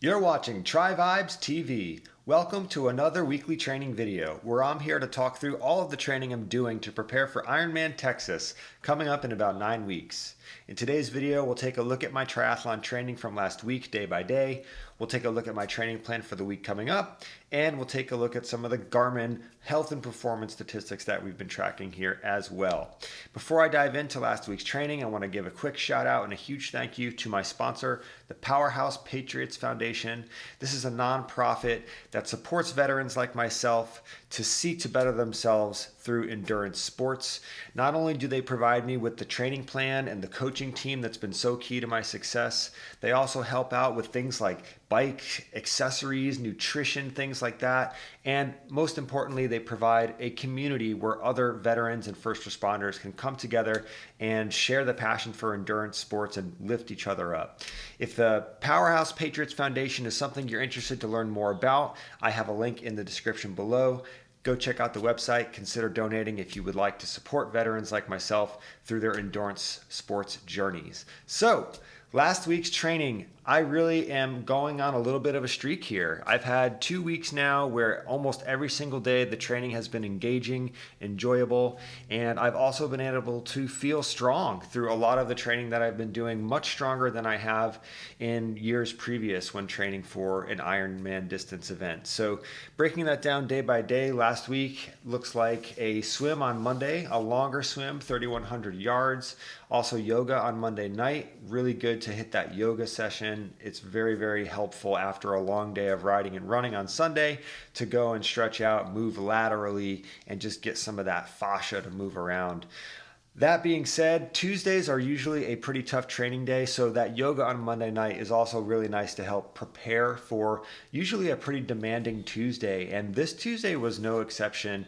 You're watching Tri Vibes TV. Welcome to another weekly training video where I'm here to talk through all of the training I'm doing to prepare for Ironman Texas coming up in about 9 weeks. In today's video, we'll take a look at my triathlon training from last week, day by day. We'll take a look at my training plan for the week coming up, and we'll take a look at some of the Garmin health and performance statistics that we've been tracking here as well. Before I dive into last week's training, I want to give a quick shout out and a huge thank you to my sponsor, the Powerhouse Patriots Foundation. This is a nonprofit that supports veterans like myself to seek to better themselves through endurance sports. Not only do they provide me with the training plan and the coaching team that's been so key to my success, they also help out with things like bike accessories, nutrition, things like that. And most importantly, they provide a community where other veterans and first responders can come together and share the passion for endurance sports and lift each other up. If the Powerhouse Patriots Foundation is something you're interested to learn more about, I have a link in the description below. Go check out the website. Consider donating if you would like to support veterans like myself through their endurance sports journeys. So, last week's training, I really am going on a little bit of a streak here. I've had 2 weeks now where almost every single day the training has been engaging, enjoyable, and I've also been able to feel strong through a lot of the training that I've been doing, much stronger than I have in years previous when training for an Ironman distance event. So breaking that down day by day, last week looks like a swim on Monday, a longer swim, 3,100 yards. Also yoga on Monday night, really good to hit that yoga session. It's very, very helpful after a long day of riding and running on Sunday to go and stretch out, move laterally, and just get some of that fascia to move around. That being said, Tuesdays are usually a pretty tough training day, so that yoga on Monday night is also really nice to help prepare for usually a pretty demanding Tuesday, and this Tuesday was no exception.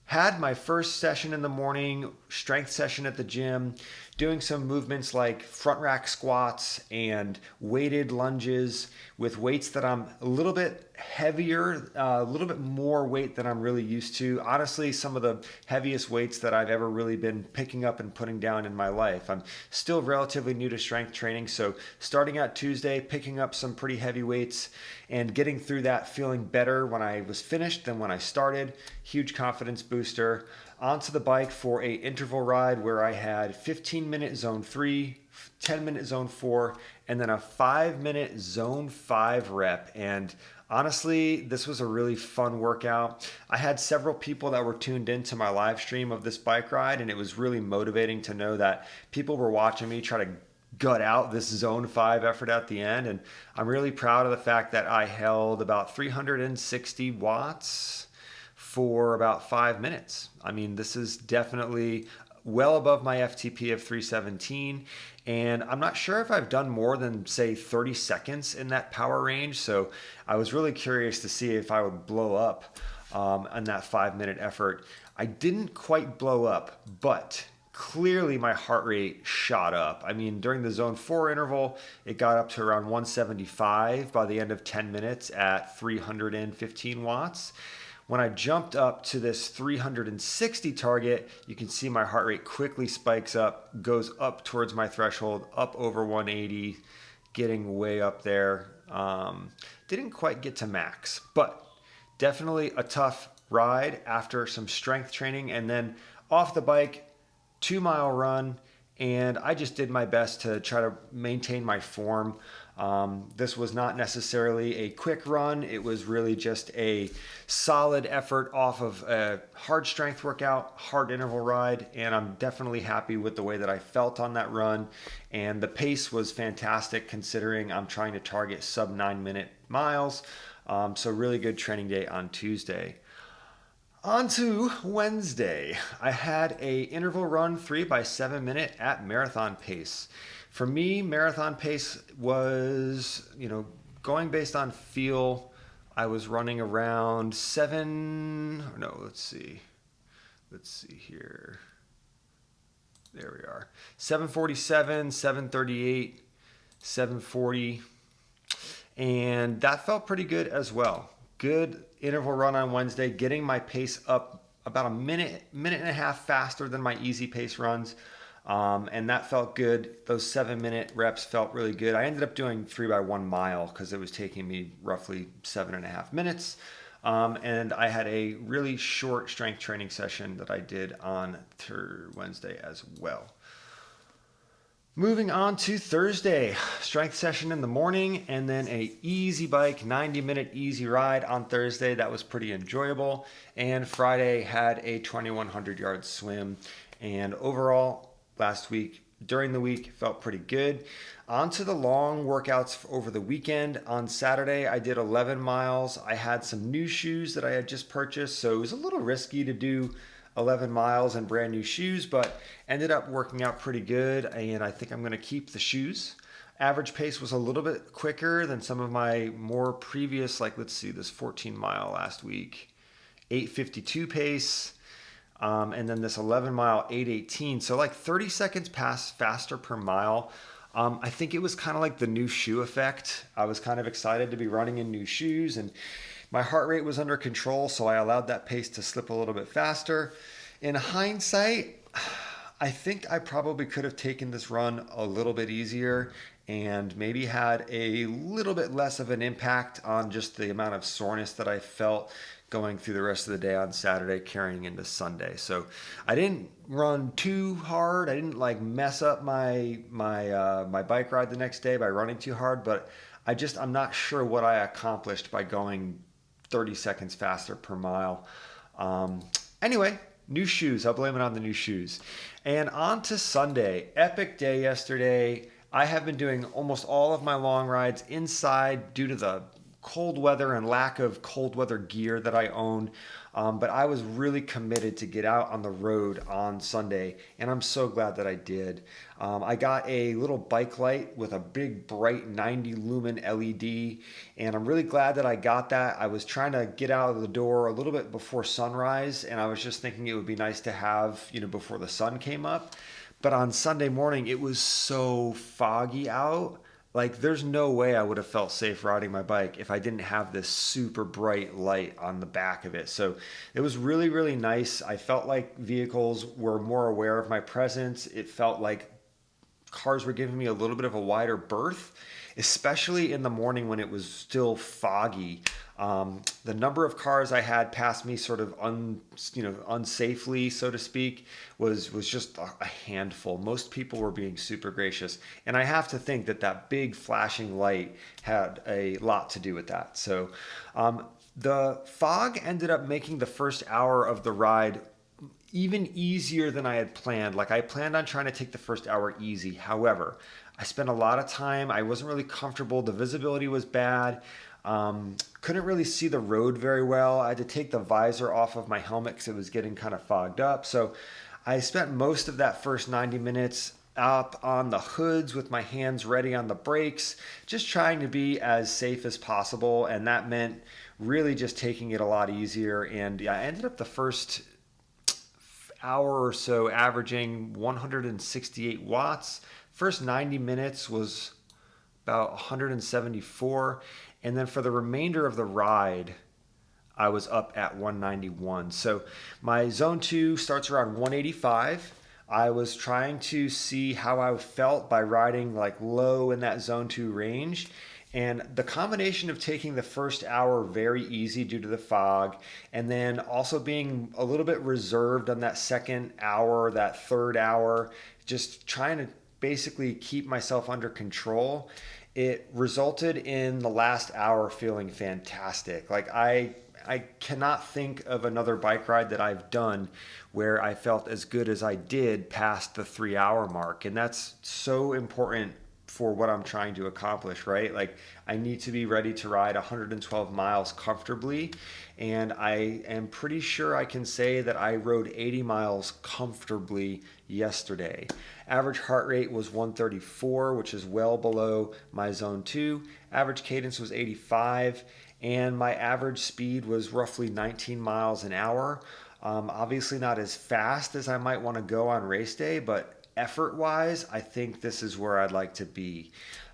Had my first session in the morning, strength session at the gym, doing some movements like front rack squats and weighted lunges with weights that I'm a little bit heavier, a little bit more weight than I'm really used to. Honestly, some of the heaviest weights that I've ever really been picking up and putting down in my life. I'm still relatively new to strength training, so starting out Tuesday, picking up some pretty heavy weights and getting through that feeling better when I was finished than when I started. Huge confidence booster. Onto the bike for a interval ride where I had 15-minute zone 3, 10-minute zone 4, and then a 5-minute zone 5 rep. And honestly, this was a really fun workout. I had several people that were tuned into my live stream of this bike ride, and it was really motivating to know that people were watching me try to gut out this zone 5 effort at the end. And I'm really proud of the fact that I held about 360 watts for about 5 minutes. I mean, this is definitely well above my FTP of 317, and I'm not sure if I've done more than, say, 30 seconds in that power range, so I was really curious to see if I would blow up on that 5-minute effort. I didn't quite blow up, but clearly my heart rate shot up. I mean, during the zone 4 interval, it got up to around 175 by the end of 10 minutes at 315 watts. When I jumped up to this 360 target, you can see my heart rate quickly spikes up, goes up towards my threshold, up over 180, getting way up there. Didn't quite get to max, but definitely a tough ride after some strength training. And then off the bike, 2-mile run, and I just did my best to try to maintain my form. This was not necessarily a quick run. It was really just a solid effort off of a hard strength workout, hard interval ride, and I'm definitely happy with the way that I felt on that run. And the pace was fantastic considering I'm trying to target sub 9-minute miles. So really good training day on Tuesday. On to Wednesday. I had a interval run 3 by 7 minute at marathon pace. For me, marathon pace was, going based on feel. I was running around let's see here. There we are. 747, 738, 740. And that felt pretty good as well. Good interval run on Wednesday, getting my pace up about a minute and a half faster than my easy pace runs. And that felt good. Those 7-minute reps felt really good. I ended up doing 3x1 mile because it was taking me roughly 7.5 minutes. And I had a really short strength training session that I did on Wednesday as well. Moving on to Thursday, strength session in the morning and then a easy bike, 90-minute easy ride on Thursday. That was pretty enjoyable. And Friday had a 2,100 yard swim. And overall, last week, during the week, felt pretty good. On to the long workouts over the weekend. On Saturday, I did 11 miles. I had some new shoes that I had just purchased, so it was a little risky to do 11 miles and brand new shoes, but ended up working out pretty good, and I think I'm going to keep the shoes. Average pace was a little bit quicker than some of my more previous, like let's see, this 14 mile last week, 8:52 pace, and then this 11 mile 8:18. So like 30 seconds faster per mile. I think it was kind of like the new shoe effect. I was kind of excited to be running in new shoes, and my heart rate was under control, so I allowed that pace to slip a little bit faster. In hindsight, I think I probably could have taken this run a little bit easier and maybe had a little bit less of an impact on just the amount of soreness that I felt going through the rest of the day on Saturday, carrying into Sunday. So I didn't run too hard. I didn't like mess up my bike ride the next day by running too hard, but I'm not sure what I accomplished by going 30 seconds faster per mile. Anyway, new shoes. I'll blame it on the new shoes. And on to Sunday. Epic day yesterday. I have been doing almost all of my long rides inside due to the cold weather and lack of cold weather gear that I own. But I was really committed to get out on the road on Sunday, and I'm so glad that I did. I got a little bike light with a big bright 90 lumen LED, and I'm really glad that I got that. I was trying to get out of the door a little bit before sunrise, and I was just thinking it would be nice to have, before the sun came up. But on Sunday morning, it was so foggy out. Like, there's no way I would have felt safe riding my bike if I didn't have this super bright light on the back of it. So it was really, really nice. I felt like vehicles were more aware of my presence. It felt like cars were giving me a little bit of a wider berth, especially in the morning when it was still foggy. The number of cars I had pass me sort of unsafely, so to speak, was just a handful. Most people were being super gracious. And I have to think that big flashing light had a lot to do with that. So the fog ended up making the first hour of the ride even easier than I had planned. Like, I planned on trying to take the first hour easy. However, I spent a lot of time. I wasn't really comfortable. The visibility was bad. Couldn't really see the road very well. I had to take the visor off of my helmet because it was getting kind of fogged up. So I spent most of that first 90 minutes up on the hoods with my hands ready on the brakes, just trying to be as safe as possible. And that meant really just taking it a lot easier. And yeah, I ended up the first hour or so averaging 168 watts. First 90 minutes was about 174. And then for the remainder of the ride, I was up at 191. So my zone 2 starts around 185. I was trying to see how I felt by riding like low in that zone 2 range. And the combination of taking the first hour very easy due to the fog, and then also being a little bit reserved on that second hour, that third hour, just trying to basically keep myself under control, it resulted in the last hour feeling fantastic. Like, I cannot think of another bike ride that I've done where I felt as good as I did past the 3-hour mark. And that's so important for what I'm trying to accomplish, right? Like, I need to be ready to ride 112 miles comfortably. And I am pretty sure I can say that I rode 80 miles comfortably yesterday. Average heart rate was 134, which is well below my zone 2. Average cadence was 85, and my average speed was roughly 19 miles an hour. Obviously not as fast as I might want to go on race day, but effort-wise, I think this is where I'd like to be,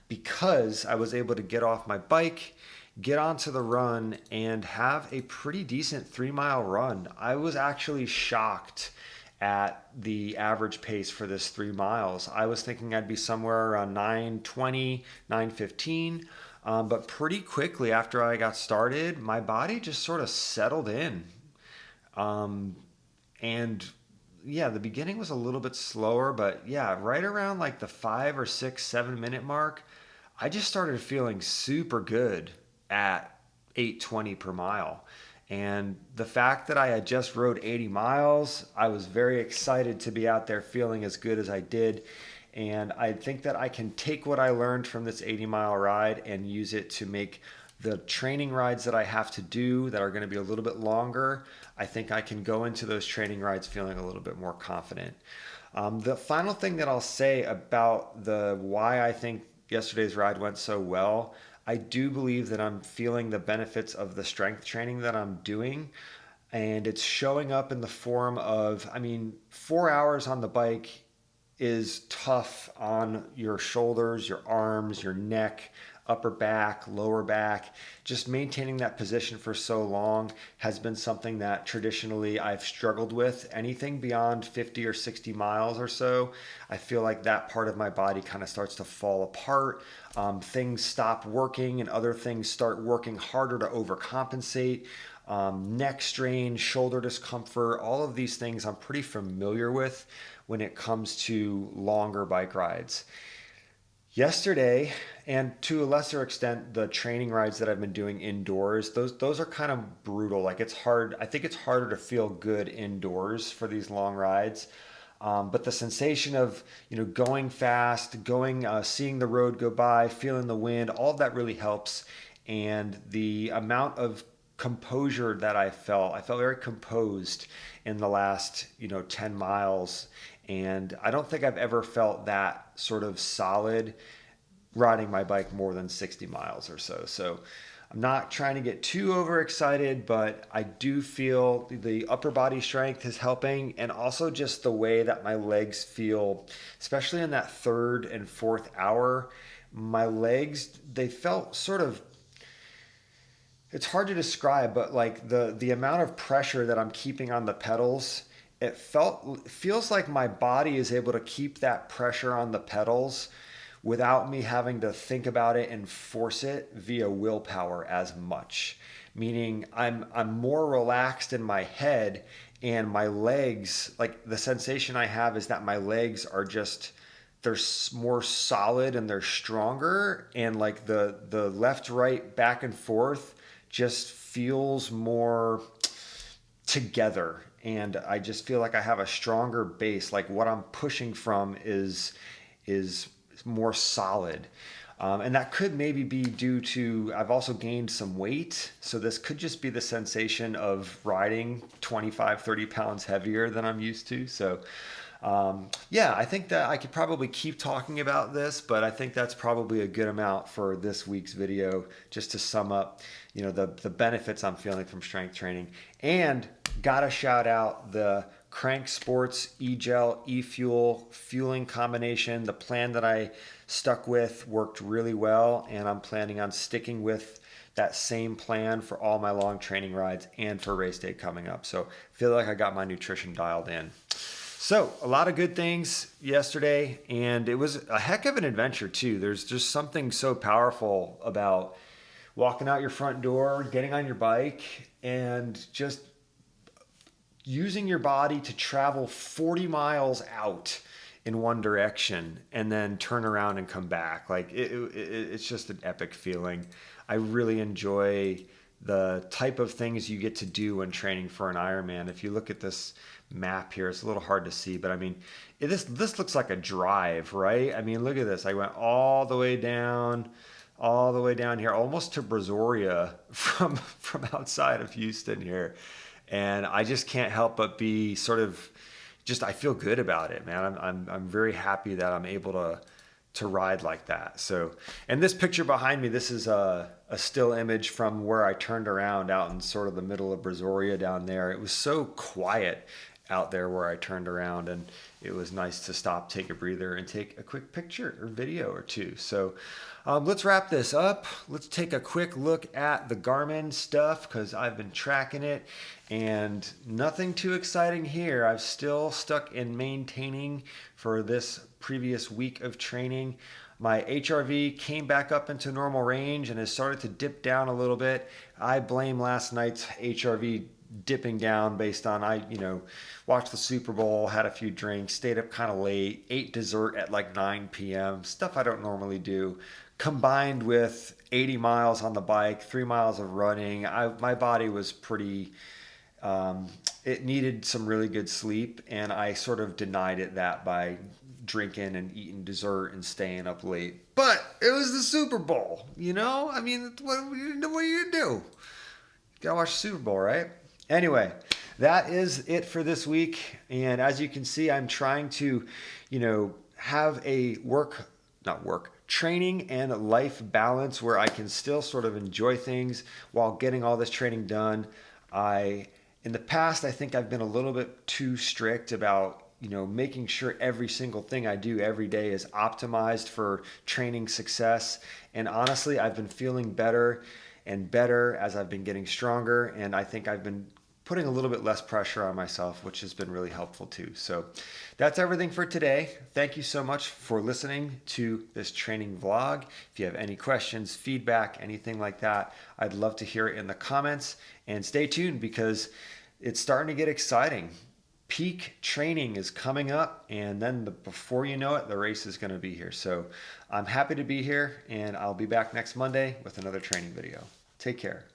because I was able to get off my bike, get onto the run, and have a pretty decent 3-mile run. I was actually shocked at the average pace for this 3 miles. I was thinking I'd be somewhere around 9:20, 9:15. But pretty quickly after I got started, my body just sort of settled in. And yeah, the beginning was a little bit slower, but yeah, right around like the 5 or 6, 7 minute mark, I just started feeling super good at 8:20 per mile. And the fact that I had just rode 80 miles, I was very excited to be out there feeling as good as I did. And I think that I can take what I learned from this 80-mile ride and use it to make the training rides that I have to do that are going to be a little bit longer. I think I can go into those training rides feeling a little bit more confident. The final thing that I'll say about the why I think yesterday's ride went so well, I do believe that I'm feeling the benefits of the strength training that I'm doing. And it's showing up in the form of, 4 hours on the bike is tough on your shoulders, your arms, your neck, upper back, lower back. Just maintaining that position for so long has been something that traditionally I've struggled with. Anything beyond 50 or 60 miles or so, I feel like that part of my body kind of starts to fall apart. Things stop working and other things start working harder to overcompensate. Neck strain, shoulder discomfort, all of these things I'm pretty familiar with when it comes to longer bike rides. Yesterday, and to a lesser extent, the training rides that I've been doing indoors, those are kind of brutal. Like it's hard. I think it's harder to feel good indoors for these long rides. But the sensation of going fast, seeing the road go by, feeling the wind, all of that really helps. And the amount of composure that I felt very composed in the last 10 miles. And I don't think I've ever felt that sort of solid riding my bike more than 60 miles or so. So I'm not trying to get too overexcited, but I do feel the upper body strength is helping, and also just the way that my legs feel, especially in that third and fourth hour. My legs, they felt sort of, it's hard to describe, but like the amount of pressure that I'm keeping on the pedals, it feels like my body is able to keep that pressure on the pedals without me having to think about it and force it via willpower as much. Meaning I'm more relaxed in my head, and my legs, like the sensation I have is that my legs are just, they're more solid and they're stronger, and like the left right back and forth just feels more together, and I just feel like I have a stronger base. Like what I'm pushing from is more solid. And that could maybe be due to, I've also gained some weight. So this could just be the sensation of riding 25, 30 pounds heavier than I'm used to. So yeah, I think that I could probably keep talking about this, but I think that's probably a good amount for this week's video, just to sum up, the benefits I'm feeling from strength training. And gotta shout out the Crank Sports E-Gel E-Fuel fueling combination. The plan that I stuck with worked really well, and I'm planning on sticking with that same plan for all my long training rides and for race day coming up. So I feel like I got my nutrition dialed in. So a lot of good things yesterday, and it was a heck of an adventure too. There's just something so powerful about walking out your front door, getting on your bike, and just using your body to travel 40 miles out in one direction and then turn around and come back. Like it's just an epic feeling. I really enjoy the type of things you get to do when training for an Ironman. If you look at this map here, it's a little hard to see, but this looks like a drive, right? Look at this. I went all the way down here, almost to Brazoria from outside of Houston here. And I just can't help but be sort of I feel good about it, man. I'm very happy that I'm able to ride like that. So, and this picture behind me, this is a still image from where I turned around out in sort of the middle of Brazoria down there. It was so quiet. out there where I turned around, and it was nice to stop, take a breather, and take a quick picture or video or two. So let's wrap this up. Let's take a quick look at the Garmin stuff because I've been tracking it, and nothing too exciting here. I've still stuck in maintaining for this previous week of training. My HRV came back up into normal range and has started to dip down a little bit. I blame last night's HRV dipping down based on watched the Super Bowl, had a few drinks, stayed up kind of late, ate dessert at like 9 p.m., stuff I don't normally do, combined with 80 miles on the bike, 3 miles of running. My body was pretty, it needed some really good sleep, and I sort of denied it that by drinking and eating dessert and staying up late. But it was the Super Bowl, I mean, what are you gonna do? You gotta watch the Super Bowl, right? Anyway, that is it for this week. And as you can see, I'm trying to, have a training and life balance where I can still sort of enjoy things while getting all this training done. In the past, I think I've been a little bit too strict about making sure every single thing I do every day is optimized for training success. And honestly, I've been feeling better and better as I've been getting stronger. And I think I've been putting a little bit less pressure on myself, which has been really helpful too. So that's everything for today. Thank you so much for listening to this training vlog. If you have any questions, feedback, anything like that, I'd love to hear it in the comments. And stay tuned because it's starting to get exciting. Peak training is coming up, and then before you know it, the race is going to be here. So I'm happy to be here, and I'll be back next Monday with another training video. Take care.